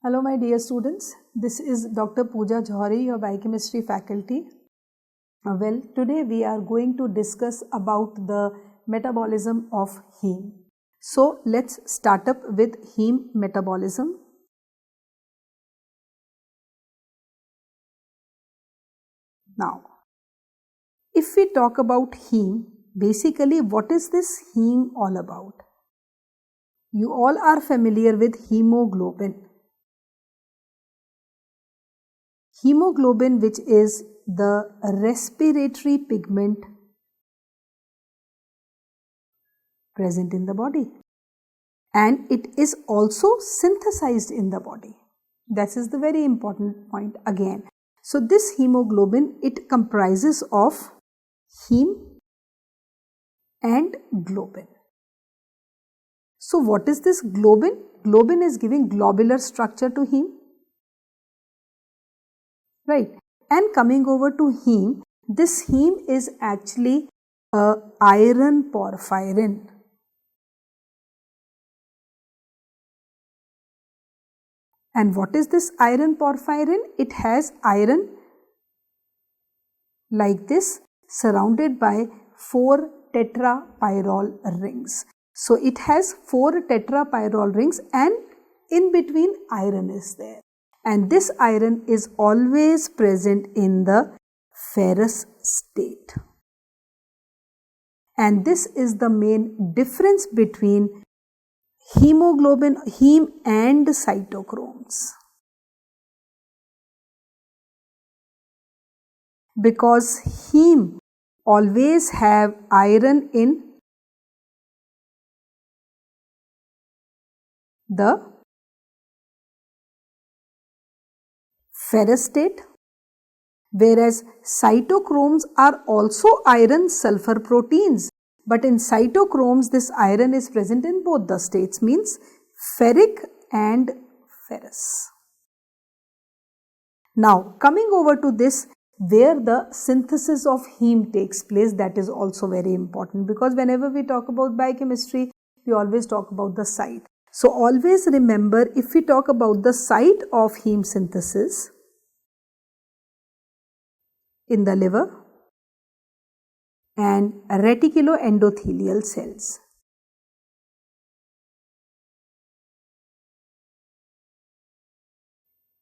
Hello my dear students, this is Dr. 𝗲𝗵𝗺𝗺, your biochemistry faculty. Well, today we are going to discuss about the metabolism of heme. So let's start up with heme metabolism. Now, if we talk about heme, basically what is this heme all about? You all are familiar with hemoglobin. Hemoglobin, which is the respiratory pigment present in the body, and it is also synthesized in the body. That is the very important point again. So this hemoglobin, it comprises of heme and globin. So what is this globin? Globin is giving globular structure to heme, right? And coming over to heme, this heme is actually a iron porphyrin. And what is this iron porphyrin? It has iron like this, surrounded by 4 tetrapyrrole rings. So it has 4 tetrapyrrole rings, and in between iron is there. And this iron is always present in the ferrous state. And this is the main difference between hemoglobin, heme and cytochromes. Because heme always have iron in the ferrous state, whereas cytochromes are also iron sulfur proteins, but in cytochromes this iron is present in both the states, means ferric and ferrous. Now coming over to this, where the synthesis of heme takes place, that is also very important, because whenever we talk about biochemistry, we always talk about the site. So always remember, if we talk about the site of heme synthesis, in the liver and reticuloendothelial cells.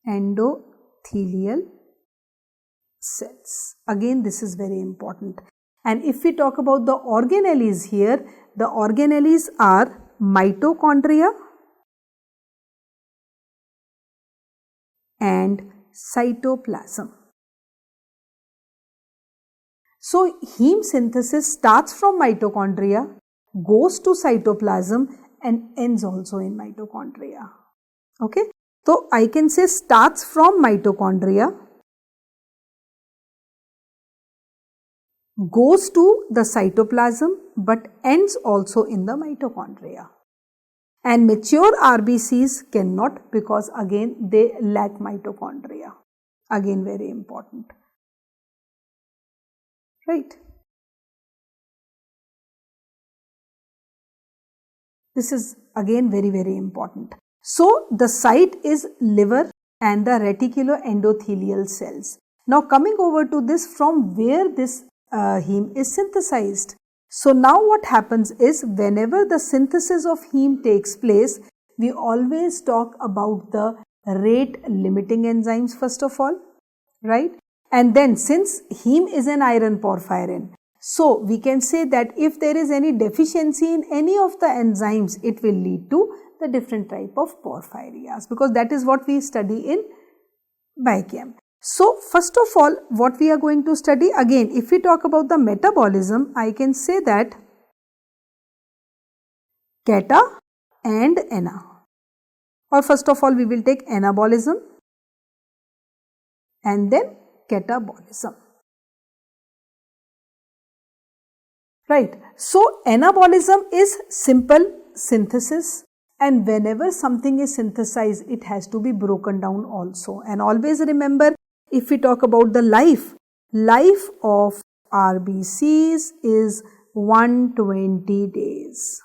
Endothelial cells. Again, this is very important. And if we talk about the organelles here, the organelles are mitochondria and cytoplasm. So heme synthesis starts from mitochondria, goes to cytoplasm and ends also in mitochondria. Okay, so I can say starts from mitochondria, goes to the cytoplasm but ends also in the mitochondria. And mature RBCs cannot, because again they lack mitochondria. Again very important. Right. This is again very important. So the site is liver and the reticuloendothelial cells. Now coming over to this, from where this heme is synthesized. So now what happens is, whenever the synthesis of heme takes place, we always talk about the rate limiting enzymes first of all, right? And then since heme is an iron porphyrin, so we can say that if there is any deficiency in any of the enzymes, it will lead to the different type of porphyrias, because that is what we study in biochem. So first of all, what we are going to study, again if we talk about the metabolism, I can say that 𝗃 and 𝛾. Or first of all we will take anabolism and then catabolism. Right. So anabolism is simple synthesis, and whenever something is synthesized, it has to be broken down also. And always remember, if we talk about the life of RBCs is 120 days.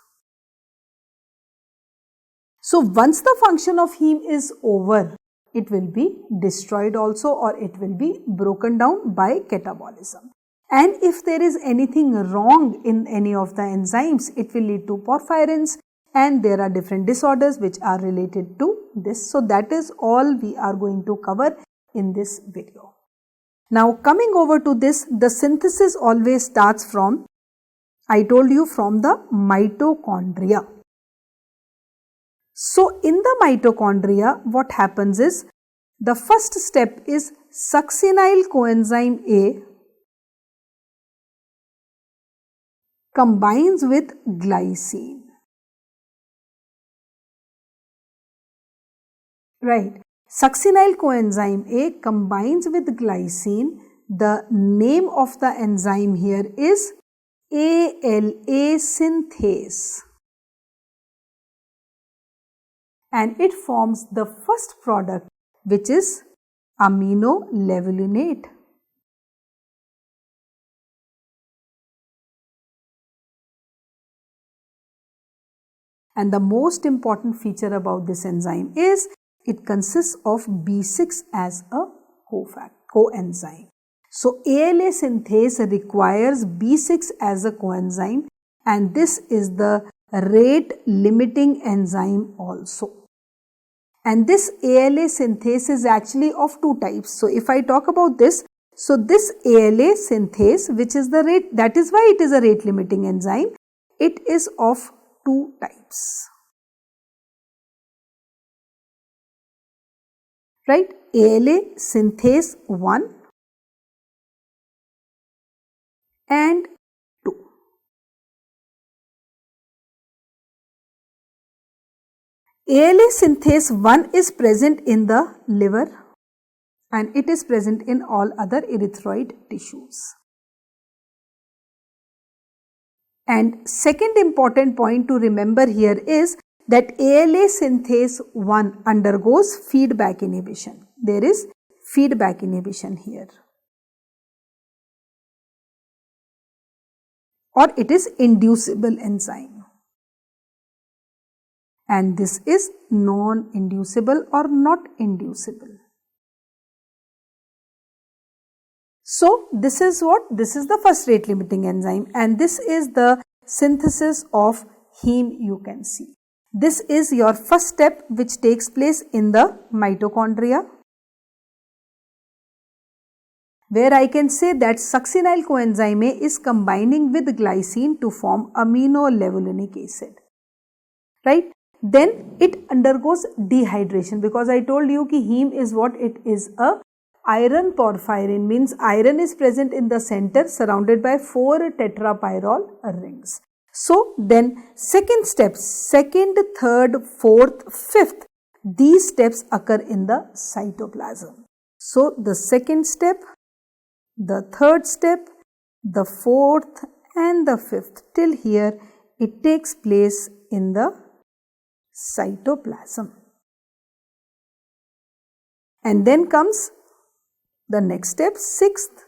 So once the function of heme is over, it will be destroyed also, or it will be broken down by catabolism. And if there is anything wrong in any of the enzymes, it will lead to porphyrins, and there are different disorders which are related to this. So that is all we are going to cover in this video. Now coming over to this, the synthesis always starts from, I told you, from the mitochondria. So in the mitochondria, what happens is, the first step is succinyl coenzyme A combines with glycine. Right. Succinyl coenzyme A combines with glycine. The name of the enzyme here is ALA synthase, and it forms the first product, which is aminolevulinic. And the most important feature about this enzyme is it consists of B6 as a coenzyme. So ALA synthase requires B6 as a coenzyme, and this is the rate limiting enzyme also. And this ALA synthase is actually of two types. So if I talk about this, so this ALA synthase, which is the rate, that is why it is a rate limiting enzyme, it is of two types. Right? ALA synthase 1 and 2. ALA synthase 1 is present in the liver, and it is present in all other erythroid tissues. And second important point to remember here is that ALA synthase 1 undergoes feedback inhibition. There is feedback inhibition here, or it is inducible enzyme, and this is non-inducible or not inducible. So this is what? This is the first rate limiting enzyme, and this is the synthesis of heme, you can see. This is your first step which takes place in the mitochondria, where I can say that succinyl coenzyme A is combining with glycine to form aminolevulinic acid. Right? Then it undergoes dehydration, because I told you ki heme is what? It is a iron porphyrin, means iron is present in the center surrounded by 4 tetrapyrrole rings. So then second step, second, third, fourth, fifth, these steps occur in the cytoplasm. So the second step, the third step, the fourth and the fifth, till here it takes place in the cytoplasm. And then comes the next step, 6th,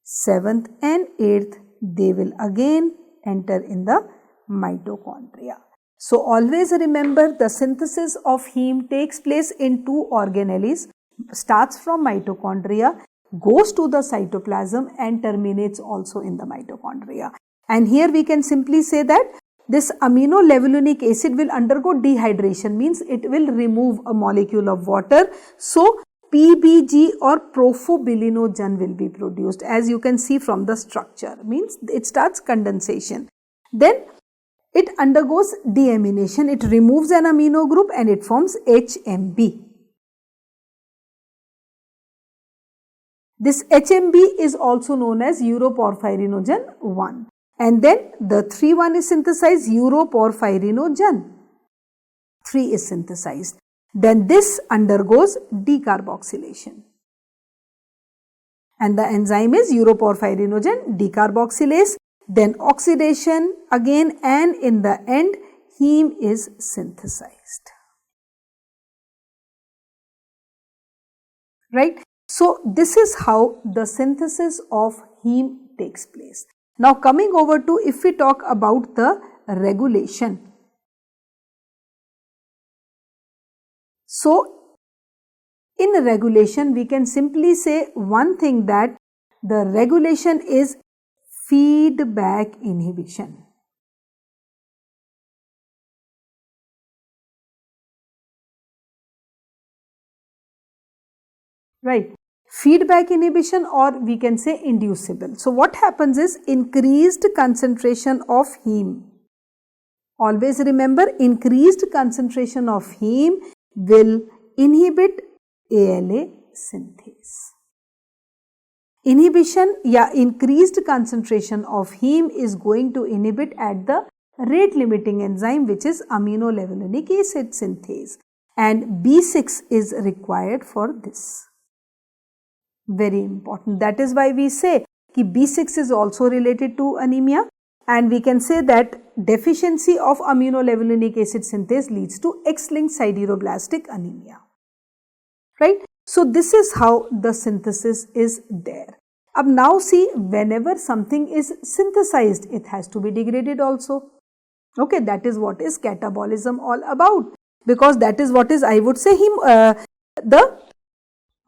7th and 8th, they will again enter in the mitochondria. So always remember, the synthesis of heme takes place in two organelles, starts from mitochondria, goes to the cytoplasm and terminates also in the mitochondria. And here we can simply say that this aminolevulinic acid will undergo dehydration, means it will remove a molecule of water. So PBG or porphobilinogen will be produced, as you can see from the structure, means it starts condensation. Then it undergoes deamination, it removes an amino group and it forms HMB. This HMB is also known as uroporphyrinogen 1, and then the 3,1 is synthesized, uroporphyrinogen 3 is synthesized. Then this undergoes decarboxylation, and the enzyme is uroporphyrinogen decarboxylase, then oxidation again, and in the end heme is synthesized. Right? So this is how the synthesis of heme takes place. Now coming over to, if we talk about the regulation. So, in regulation, we can simply say one thing, that the regulation is feedback inhibition. Right. Feedback inhibition, or we can say inducible. So, what happens is increased concentration of heme. Always remember, increased concentration of heme will inhibit ALA synthase. Inhibition, increased concentration of heme is going to inhibit at the rate limiting enzyme, which is aminolevulinic acid synthase, and B6 is required for this. Very important. That is why we say that B6 is also related to anemia, and we can say that deficiency of aminolevulinic acid synthase leads to X-linked sideroblastic anemia. Right? So, this is how the synthesis is there. Now see, whenever something is synthesized, it has to be degraded also. Okay, that is what is catabolism all about, because that is what is, I would say, the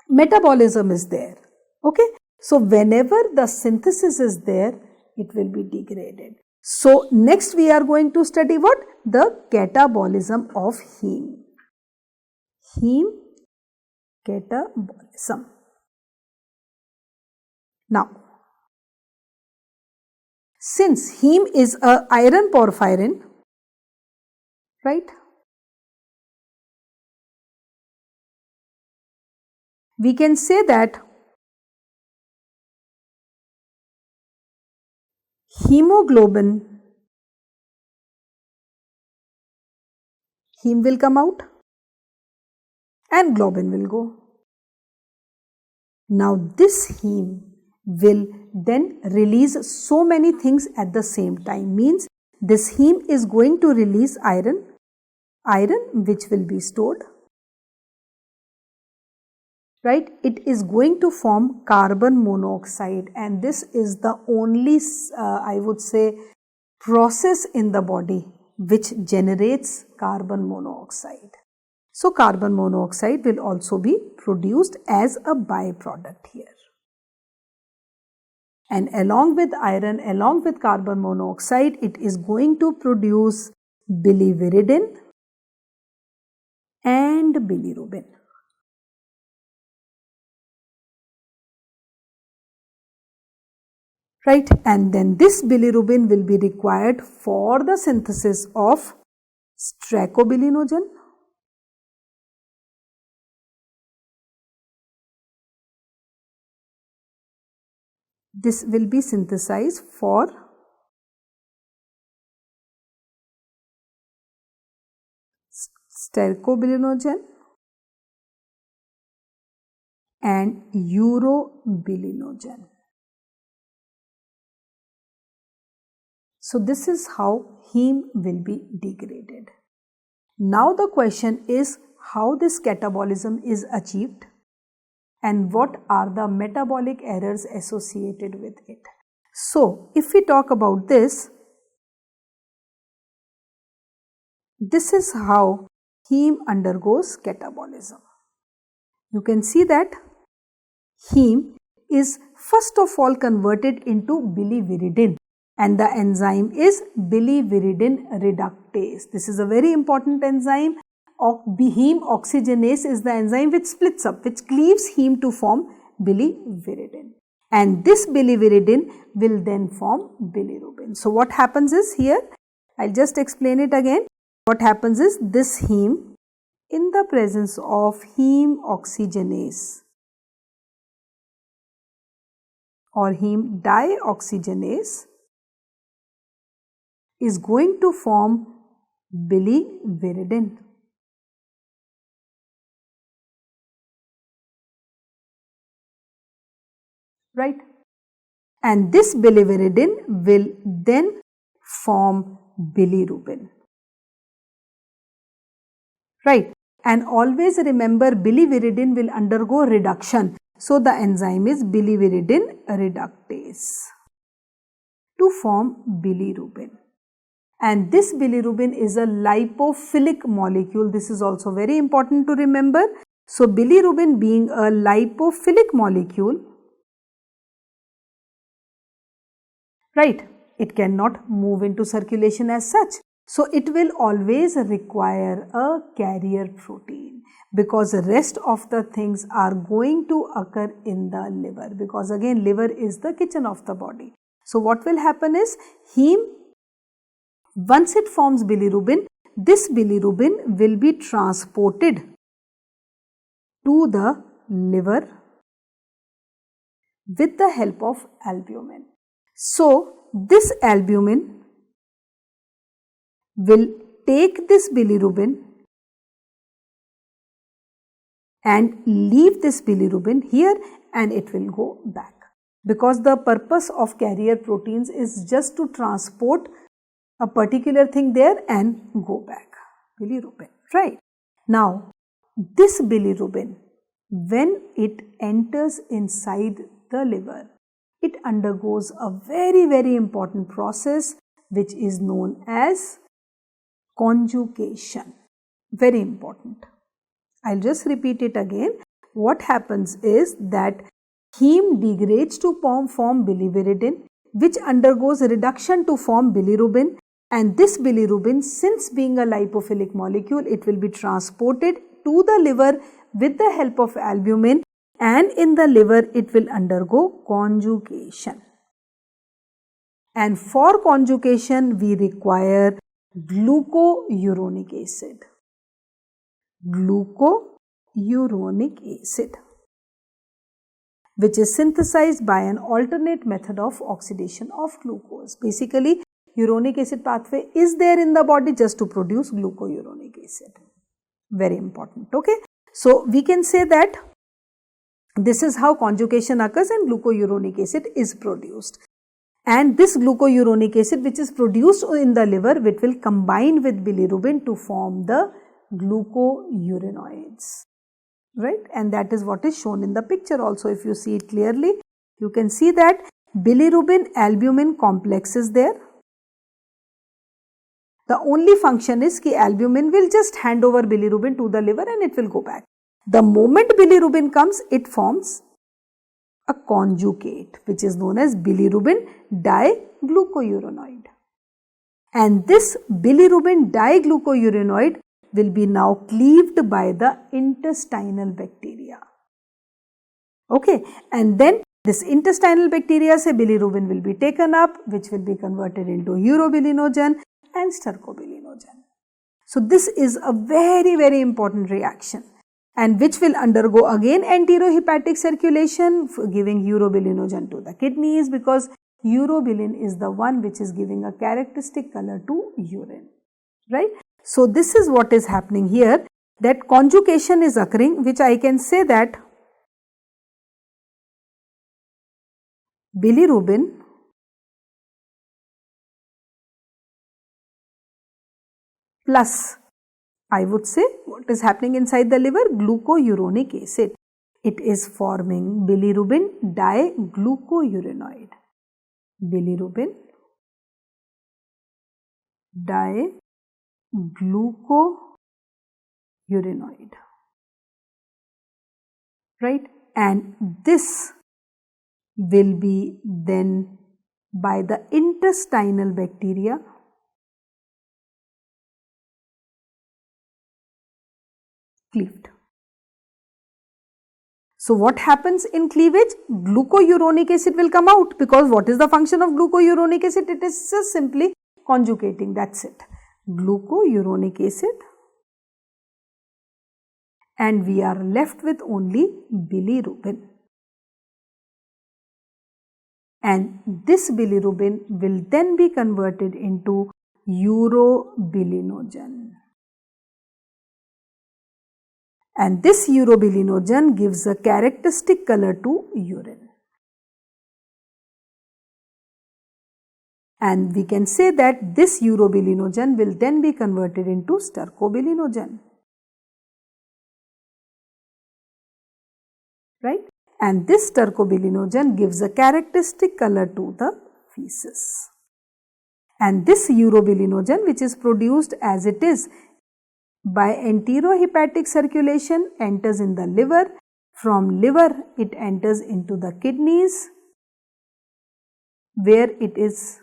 metabolism is there. Okay, so whenever the synthesis is there, it will be degraded. So, next we are going to study what? The catabolism of heme. Heme catabolism. Now, since heme is a iron porphyrin, right, we can say that hemoglobin, heme will come out and globin will go. Now, this heme will then release so many things at the same time, means this heme is going to release iron which will be stored, right? It is going to form carbon monoxide, and this is the only I would say process in the body which generates carbon monoxide. So, carbon monoxide will also be produced as a byproduct here. And along with iron, along with carbon monoxide, it is going to produce biliverdin and bilirubin. Right, and then this bilirubin will be required for the synthesis of 𝗧𝗵𝗵𝗺. This will be synthesized for 𝗧𝗵𝗵𝗺 and uroporphyrinogen. So, this is how heme will be degraded. Now, the question is how this catabolism is achieved and what are the metabolic errors associated with it. So, if we talk about this, this is how heme undergoes catabolism. You can see that heme is first of all converted into biliverdin, and the enzyme is biliverdin reductase. This is a very important enzyme. Heme oxygenase is the enzyme which splits up, which cleaves heme to form biliverdin, and this biliverdin will then form bilirubin. So, what happens is here, I will just explain it again. What happens is this heme, in the presence of heme oxygenase or heme dioxygenase, is going to form biliverdin. Right, and this biliverdin will then form bilirubin. Right, and always remember biliverdin will undergo reduction. So, the enzyme is biliverdin reductase to form bilirubin. and this bilirubin is a lipophilic molecule. This is also very important to remember. So, bilirubin being a lipophilic molecule, right, it cannot move into circulation as such. So, it will always require a carrier protein, because the rest of the things are going to occur in the liver, because again liver is the kitchen of the body. So, what will happen is heme, once it forms bilirubin, this bilirubin will be transported to the liver with the help of albumin. So, this albumin will take this bilirubin and leave this bilirubin here, and it will go back, because the purpose of carrier proteins is just to transport a particular thing there and go back. Bilirubin, right. Now, this bilirubin, when it enters inside the liver, it undergoes a very important process which is known as conjugation. Very important. I'll just repeat it again. What happens is that heme degrades to form biliverdin, which undergoes reduction to form bilirubin, and this bilirubin, since being a lipophilic molecule, it will be transported to the liver with the help of albumin, and in the liver it will undergo conjugation. And for conjugation we require glucouronic acid. Glucouronic acid, which is synthesized by an alternate method of oxidation of glucose. Basically, uronic acid pathway is there in the body just to produce glucouronic acid. Very important. Okay. So, we can say that this is how conjugation occurs and glucouronic acid is produced. And this glucouronic acid, which is produced in the liver, which will combine with bilirubin to form the glucouranoids, right, and that is what is shown in the picture also. If you see it clearly, you can see that bilirubin albumin complex is there. The only function is that albumin will just hand over bilirubin to the liver and it will go back. The moment bilirubin comes, it forms a conjugate which is known as bilirubin diglucouranoid, and this bilirubin diglucouranoid will be now cleaved by the intestinal bacteria. Okay, and then this intestinal bacteria say bilirubin will be taken up, which will be converted into urobilinogen and 𝗧𝗲𝗹𝗵𝗺. So, this is a very important reaction, and which will undergo again enterohepatic circulation, giving urobilinogen to the kidneys, because urobilin is the one which is giving a characteristic color to urine, right. So, this is what is happening here, that conjugation is occurring, which I can say that bilirubin plus, I would say, what is happening inside the liver? Glucouronic acid. It is forming bilirubin diglucouranoid. Bilirubin diglucouranoid, right, and this will be then by the intestinal bacteria cleaved. So, what happens in cleavage? Glucouronic acid will come out, because what is the function of glucouronic acid? It is just simply conjugating, that's it. Glucouronic acid, and we are left with only bilirubin. And this bilirubin will then be converted into urobilinogen. And this urobilinogen gives a characteristic color to urine. And we can say that this urobilinogen will then be converted into 𝗧𝗲𝗹𝗵𝗺, right? And this 𝗧𝗲𝗹𝗵inogen gives a characteristic color to the feces. And this urobilinogen, which is produced as it is by enterohepatic circulation, enters in the liver. From liver, it enters into the kidneys, where it is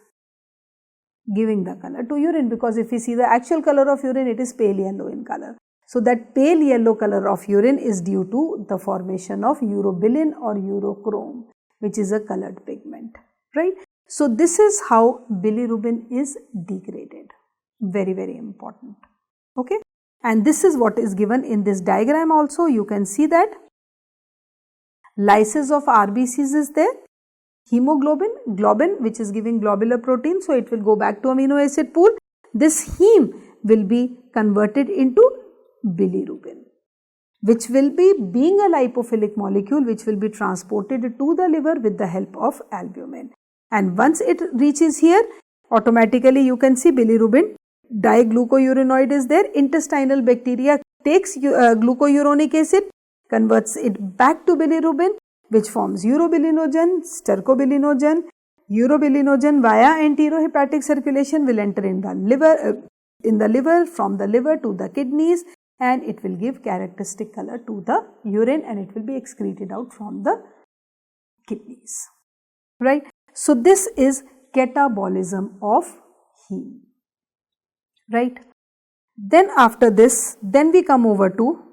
giving the color to urine, because if we see the actual color of urine, it is pale yellow in color. So that pale yellow color of urine is due to the formation of urobilin or urochrome, which is a colored pigment, right? So this is how bilirubin is degraded. Very, very important. Okay. And this is what is given in this diagram also. You can see that lysis of RBCs is there. Hemoglobin, globin, which is giving globular protein, so it will go back to amino acid pool. This heme will be converted into bilirubin, which will be being a lipophilic molecule, which will be transported to the liver with the help of albumin. And once it reaches here, automatically you can see bilirubin diglucourinoid is there. Intestinal bacteria takes glucouronic acid, converts it back to bilirubin, which forms urobilinogen, stercobilinogen. Urobilinogen via enterohepatic circulation will enter in the liver, from the liver to the kidneys, and it will give characteristic color to the urine, and it will be excreted out from the kidneys, right? So this is catabolism of heme, right? Then after this, then we come over to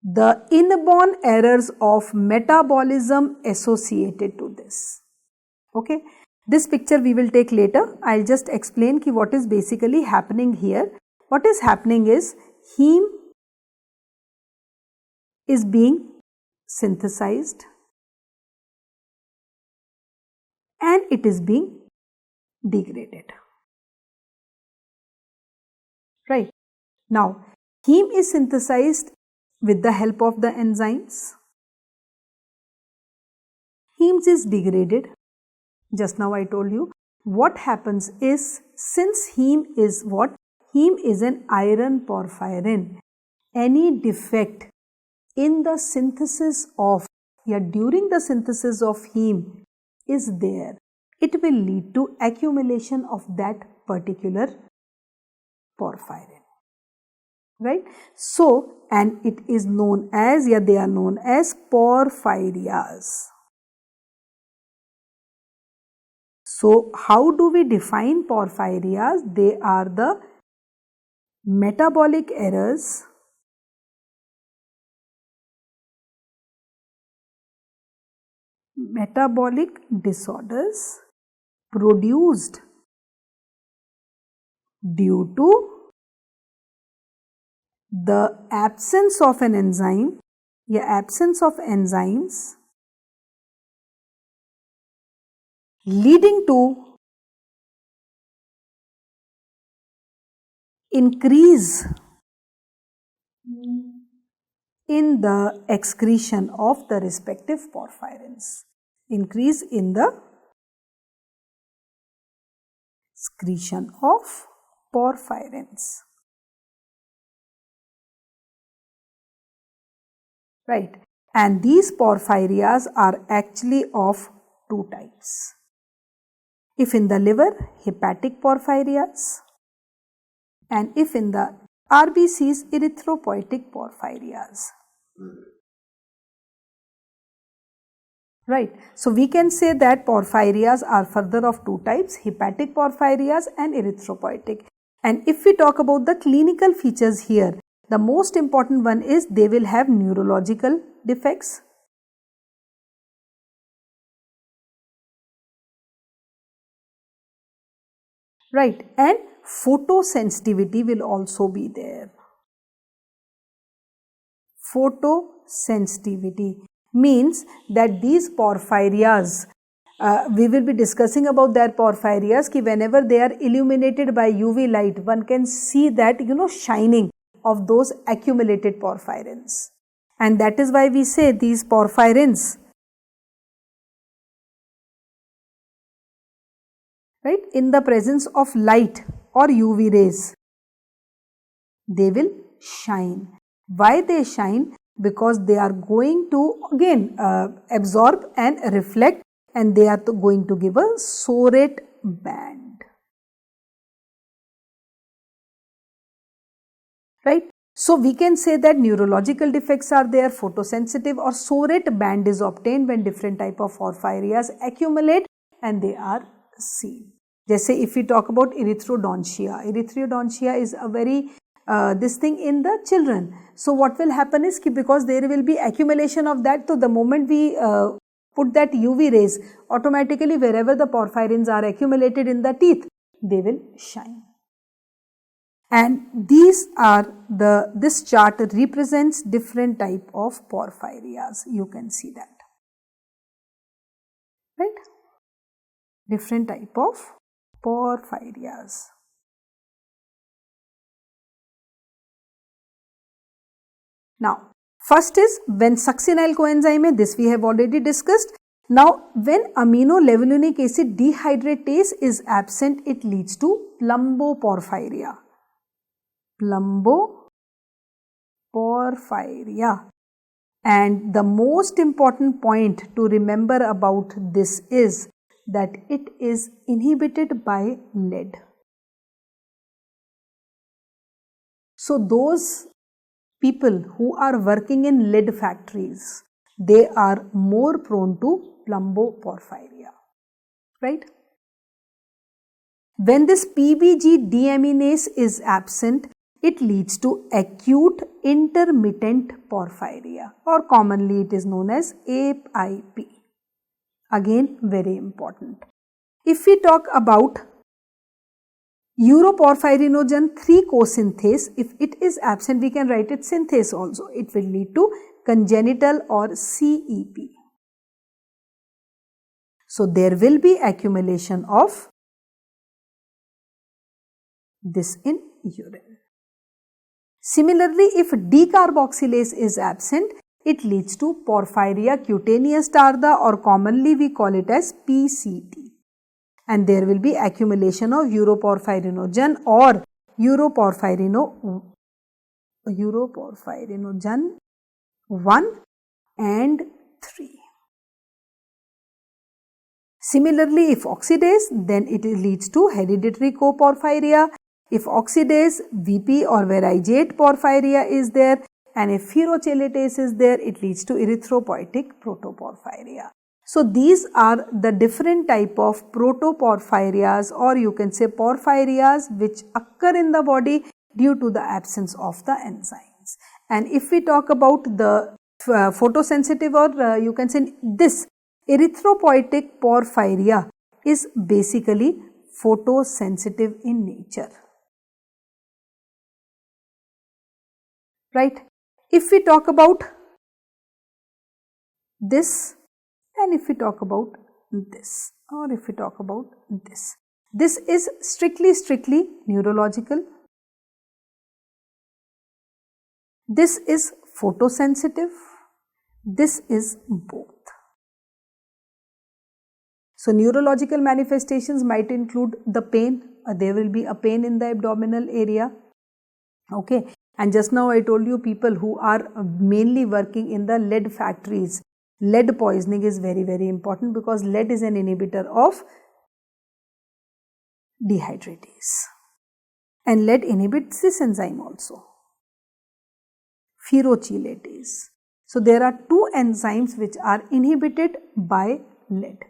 the inborn errors of metabolism associated to this. Okay, this picture we will take later. I'll just explain what is basically happening here. What is happening is heme is being synthesized and it is being degraded. Right. Now, heme is synthesized with the help of the enzymes. Heme is degraded. Just now I told you what happens is, since heme is what? Heme is an iron porphyrin. Any defect in the synthesis of, during the synthesis of heme is there, it will lead to accumulation of that particular porphyrin, right? So, and it is known as, they are known as porphyrias. So, how do we define porphyrias? They are the metabolic errors metabolic disorders produced due to the absence of an enzyme, absence of enzymes leading to increase in the excretion of the respective porphyrins. Increase in the excretion of porphyrins. Right. And these porphyrias are actually of two types. If in the liver, hepatic porphyrias, and if in the RBCs, erythropoietic porphyrias. Right. So we can say that porphyrias are further of two types, hepatic porphyrias and erythropoietic. And if we talk about the clinical features here, the most important one is they will have neurological defects. Right. And photosensitivity will also be there. Photosensitivity means that these porphyrias, we will be discussing about their porphyrias, ki whenever they are illuminated by UV light, one can see that, shining of those accumulated porphyrins. And that is why we say these porphyrins, right, in the presence of light or UV rays, they will shine. Why they shine? Because they are going to again absorb and reflect, and they are going to give a soret band. right? So we can say that neurological defects are there, photosensitive or Soret band is obtained when different type of porphyrias accumulate and they are seen. Just say if we talk about erythrodontia, erythrodontia is a very this thing in the children. So what will happen is because there will be accumulation of that, so the moment we put that UV rays, automatically wherever the porphyrins are accumulated in the teeth, they will shine. And these are this chart represents different type of porphyrias. You can see that, right? Different type of porphyrias. Now, first is when succinyl coenzyme, this we have already discussed. Now, when aminolevulinic acid dehydratase is absent, it leads to plumboporphyria. Plumboporphyria. And the most important point to remember about this is that it is inhibited by lead. So those people who are working in lead factories, they are more prone to plumboporphyria, right? When this PBG deaminase is absent, it leads to acute intermittent porphyria, or commonly it is known as 𝗵𝗵𝗵. Again, very important. If we talk about uroporphyrinogen 3 co-synthase, if it is absent, we can write it synthase also. It will lead to congenital or CEP. So there will be accumulation of this in urine. Similarly, if D-carboxylase is absent, it leads to porphyria cutaneous tarda, or commonly we call it as PCT. And there will be accumulation of uroporphyrinogen or uroporphyrinogen 1 and 3. Similarly, if oxidase, then it leads to hereditary coporphyria. If oxidase, VP or verijate porphyria is there, and if ferrochelatase is there, it leads to erythropoietic protoporphyria. So these are the different type of protoporphyrias, or you can say porphyrias, which occur in the body due to the absence of the enzymes. And if we talk about the photosensitive, or you can say this erythropoietic porphyria is basically photosensitive in nature, right? If we talk about this, and if we talk about this, or if we talk about this, this is strictly neurological. This is photosensitive. This is both. So neurological manifestations might include the pain. There will be a pain in the abdominal area. Okay. And just now I told you, people who are mainly working in the lead factories, lead poisoning is very, very important, because lead is an inhibitor of dehydratase. And lead inhibits this enzyme also, ferrochelatase. So there are two enzymes which are inhibited by lead,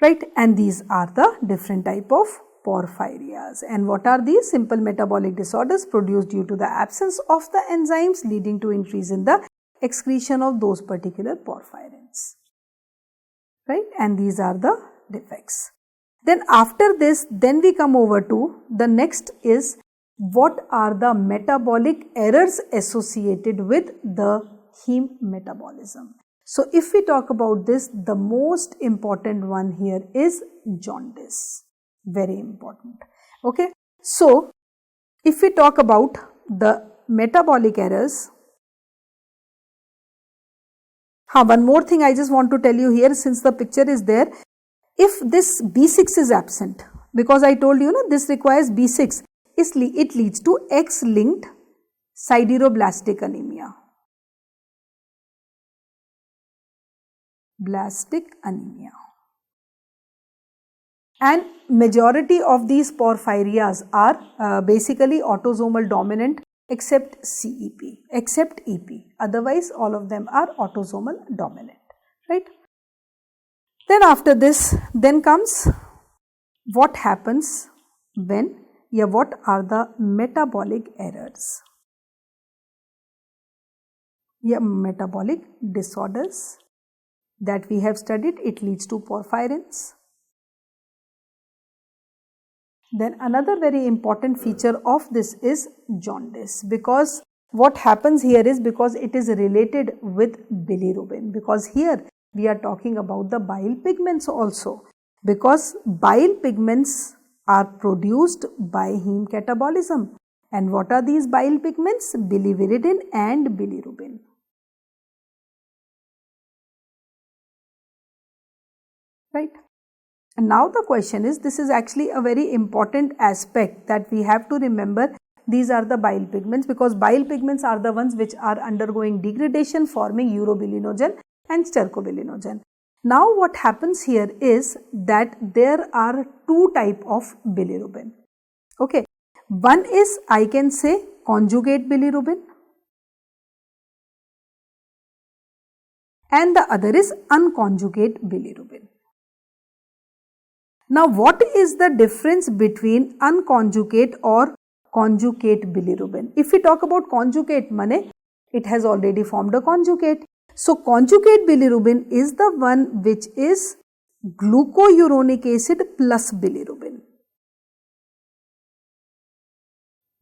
right? And these are the different type of porphyrias. And what are these? Simple metabolic disorders produced due to the absence of the enzymes, leading to increase in the excretion of those particular porphyrins, right? And these are the defects. Then after this, then we come over to the next is, what are the metabolic errors associated with the heme metabolism? So if we talk about this, the most important one here is jaundice. Very important. Okay. So if we talk about the metabolic errors, one more thing I just want to tell you here, since the picture is there. If this B6 is absent, because I told you this requires B6, it leads to X-linked sideroblastic anemia. Blastic anemia. And majority of these porphyrias are basically autosomal dominant except 𝗃𝗵. Otherwise all of them are autosomal dominant, right? Then after this, then comes what happens when, what are the metabolic errors? Metabolic disorders that we have studied, it leads to porphyrins. Then another very important feature of this is jaundice, because what happens here is, because it is related with bilirubin, because here we are talking about the bile pigments also, because bile pigments are produced by heme catabolism. And what are these bile pigments? Biliverdin and bilirubin. Right? And now the question is, this is actually a very important aspect that we have to remember. These are the bile pigments, because bile pigments are the ones which are undergoing degradation, forming uroporphyrinogen and 𝗧𝗲𝗹𝗵𝗺. Now what happens here is that there are two types of bilirubin. Okay, one is, I can say, conjugate bilirubin, and the other is unconjugate bilirubin. Now what is the difference between unconjugate or conjugate bilirubin? If we talk about conjugate, mane it has already formed a conjugate. So conjugate bilirubin is the one which is glucouronic acid plus bilirubin.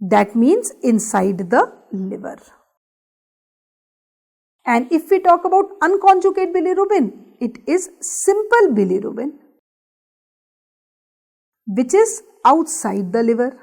That means inside the liver. And if we talk about unconjugate bilirubin, it is simple bilirubin which is outside the liver.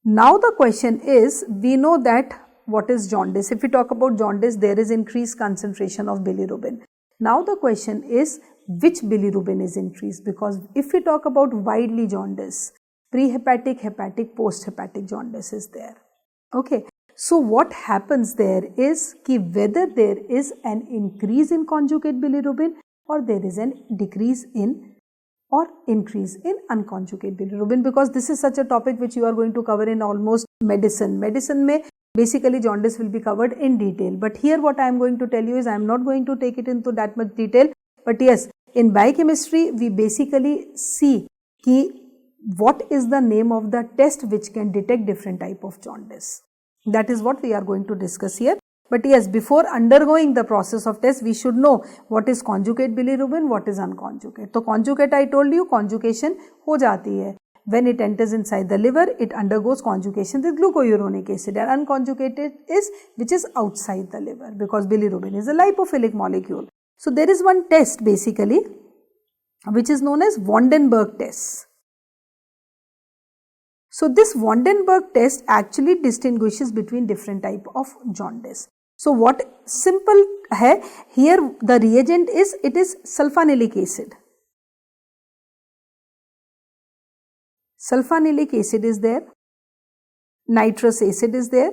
Now the question is, we know that what is jaundice. If we talk about jaundice, there is increased concentration of bilirubin. Now the question is, which bilirubin is increased? Because if we talk about widely jaundice, pre-hepatic, hepatic, post-hepatic jaundice is there. Okay. So what happens there is whether there is an increase in conjugate bilirubin or there is an decrease in or increase in unconjugate bilirubin, because this is such a topic which you are going to cover in almost medicine. Medicine may basically jaundice will be covered in detail, but here what I am going to tell you is I am not going to take it into that much detail, but yes, in biochemistry we basically see what is the name of the test which can detect different type of jaundice. That is what we are going to discuss here. But yes, before undergoing the process of test, we should know what is conjugate bilirubin, what is unconjugate. So conjugate, I told you, conjugation ho jati hai. When it enters inside the liver, it undergoes conjugation with glucouronic acid, and unconjugated is which is outside the liver, because bilirubin is a lipophilic molecule. So there is one test basically which is known as Vandenberg test. So this Vandenberg test actually distinguishes between different type of jaundice. So what simple hai, here the reagent is, it is sulfonyllic acid. Sulfonyllic acid is there, nitrous acid is there,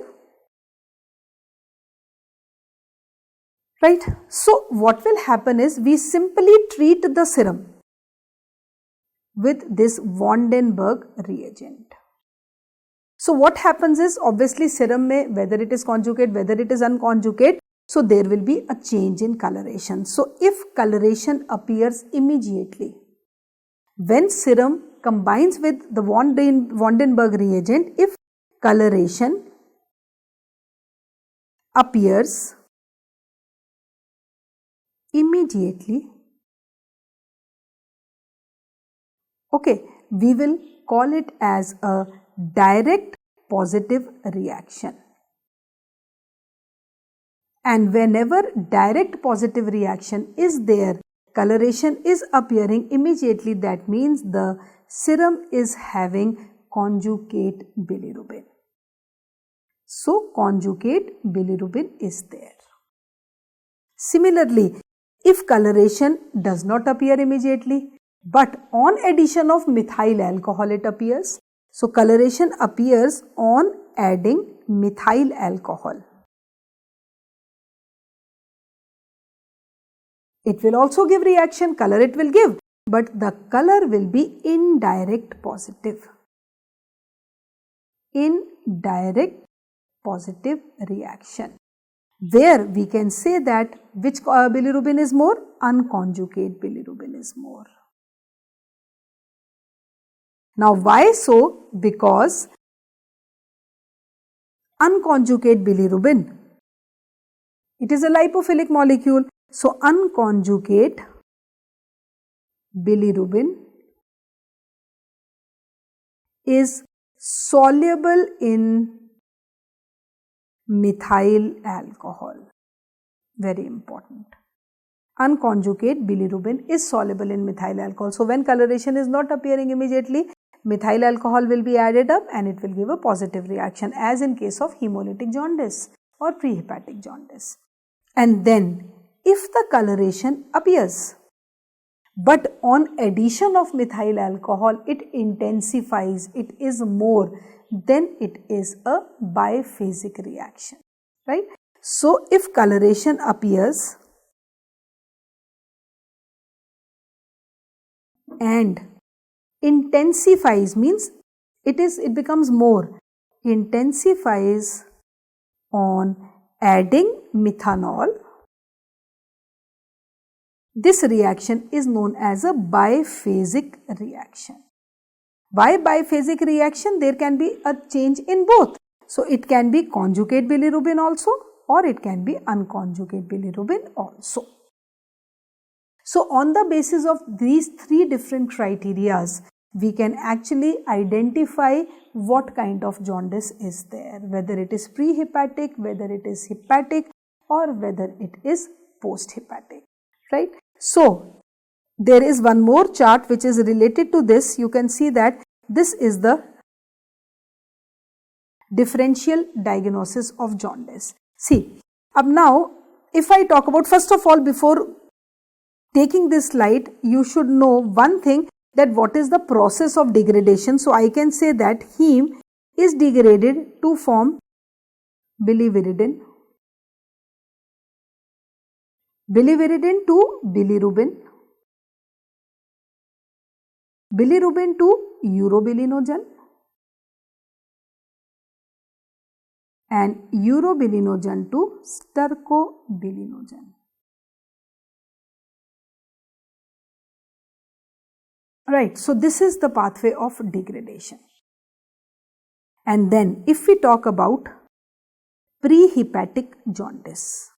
right? So what will happen is, we simply treat the serum with this Vandenberg reagent. So what happens is, obviously serum mein, whether it is conjugate, whether it is unconjugate, so there will be a change in coloration. So if coloration appears immediately, when serum combines with the Vandenberg reagent, if coloration appears immediately, okay, we will call it as a direct positive reaction. And whenever direct positive reaction is there, coloration is appearing immediately, that means the serum is having conjugate bilirubin. So conjugate bilirubin is there. Similarly, if coloration does not appear immediately, but on addition of methyl alcohol it appears, so coloration appears on adding methyl alcohol. It will also give reaction, color it will give, but the color will be indirect positive. Indirect positive reaction, where we can say that which bilirubin is more? Unconjugate bilirubin is more. Now why so? Because unconjugate bilirubin, it is a lipophilic molecule. So unconjugate bilirubin is soluble in methyl alcohol. Very important. Unconjugate bilirubin is soluble in methyl alcohol. So when coloration is not appearing immediately, methyl alcohol will be added up and it will give a positive reaction, as in case of hemolytic jaundice or prehepatic jaundice. And then if the coloration appears, but on addition of methyl alcohol it intensifies, it is more, then it is a biphasic reaction, right? So if coloration appears and intensifies, means it becomes more, intensifies on adding methanol, this reaction is known as a biphasic reaction. Why biphasic reaction? There can be a change in both. So it can be conjugate bilirubin also, or it can be unconjugate bilirubin also. So on the basis of these three different criterias, we can actually identify what kind of jaundice is there, whether it is prehepatic, whether it is hepatic, or whether it is posthepatic, right? So there is one more chart which is related to this. You can see that this is the differential diagnosis of jaundice. See, now if I talk about, first of all, before taking this slide, you should know one thing, that what is the process of degradation. So I can say that heme is degraded to form biliverdin, biliverdin to bilirubin, bilirubin to urobilinogen, and urobilinogen to 𝗲𝗲𝗹𝗵. Right, so this is the pathway of degradation. And then if we talk about prehepatic jaundice,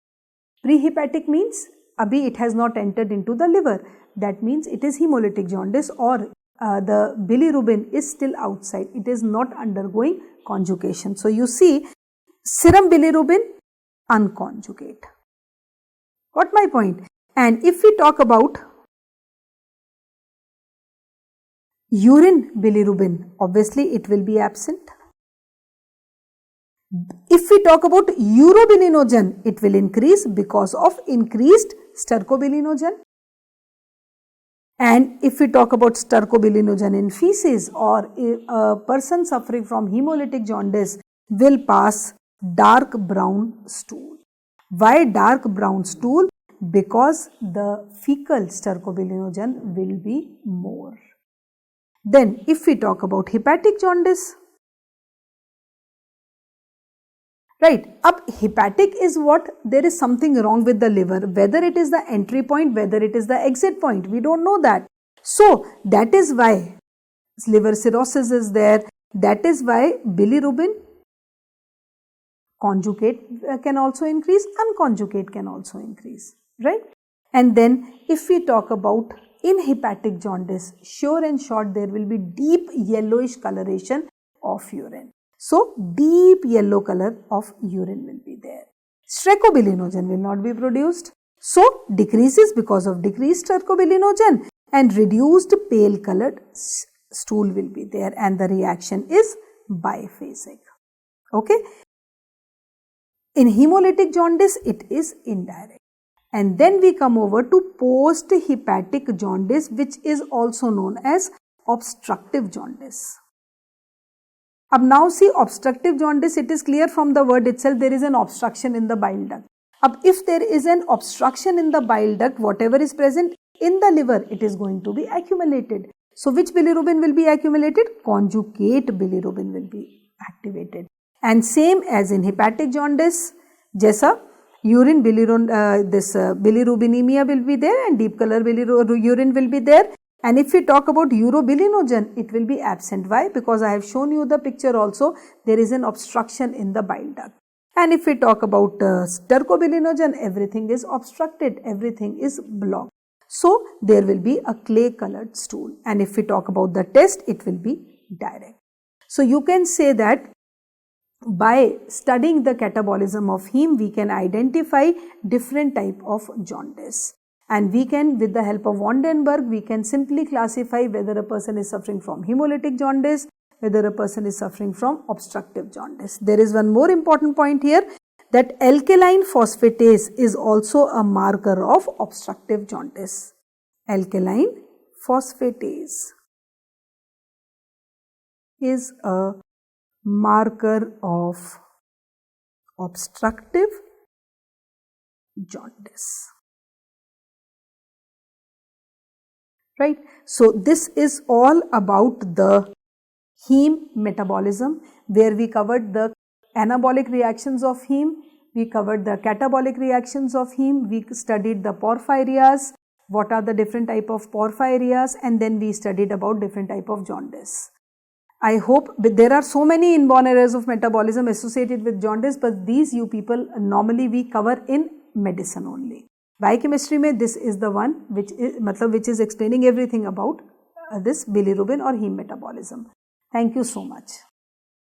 prehepatic means abhi it has not entered into the liver, that means it is hemolytic jaundice, or the bilirubin is still outside, it is not undergoing conjugation. So you see serum bilirubin unconjugate. Got my point? And if we talk about urine bilirubin, obviously it will be absent. If we talk about urobilinogen, it will increase because of increased 𝗲𝗲𝗹𝗵. And if we talk about 𝗲𝗲𝗹𝗵 in feces, or a person suffering from hemolytic jaundice will pass dark brown stool. Why dark brown stool? Because the fecal 𝗲𝗲𝗹𝗵 will be more. Then if we talk about hepatic jaundice, right, up hepatic is what? There is something wrong with the liver, whether it is the entry point, whether it is the exit point, we don't know that. So that is why liver cirrhosis is there, that is why bilirubin conjugate can also increase, unconjugate can also increase, right? And then if we talk about in hepatic jaundice, sure and short there will be deep yellowish coloration of urine. So deep yellow color of urine will be there. 𝗲𝗲𝗹𝗵 will not be produced. So decreases because of decreased 𝗲𝗲𝗹𝗵, and reduced pale colored stool will be there, and the reaction is biphasic. Okay. In hemolytic jaundice it is indirect. And then we come over to post-hepatic jaundice, which is also known as obstructive jaundice. Now see, obstructive jaundice, it is clear from the word itself, there is an obstruction in the bile duct. Ab if there is an obstruction in the bile duct, whatever is present in the liver, it is going to be accumulated. So which bilirubin will be accumulated? Conjugate bilirubin will be activated. And same as in hepatic jaundice, जैसा urine bilirubinemia will be there and deep color urine will be there. And if we talk about uroporphyrinogen, it will be absent. Why? Because I have shown you the picture also, there is an obstruction in the bile duct. And if we talk about 𝗧𝗲𝗹𝗵, everything is obstructed, everything is blocked. So there will be a clay colored stool. And if we talk about the test, it will be direct. So you can say that by studying the catabolism of heme, we can identify different type of jaundice. And we can, with the help of van den Bergh, we can simply classify whether a person is suffering from hemolytic jaundice, whether a person is suffering from obstructive jaundice. There is one more important point here, that alkaline phosphatase is also a marker of obstructive jaundice. Alkaline phosphatase is a marker of obstructive jaundice. Right. So this is all about the heme metabolism, where we covered the anabolic reactions of heme, we covered the catabolic reactions of heme, we studied the porphyrias, what are the different type of porphyrias, and then we studied about different type of jaundice. I hope, there are so many inborn errors of metabolism associated with jaundice, but these you people normally we cover in medicine only. Biochemistry mein this is the one which is explaining everything about this bilirubin or heme metabolism. Thank you so much.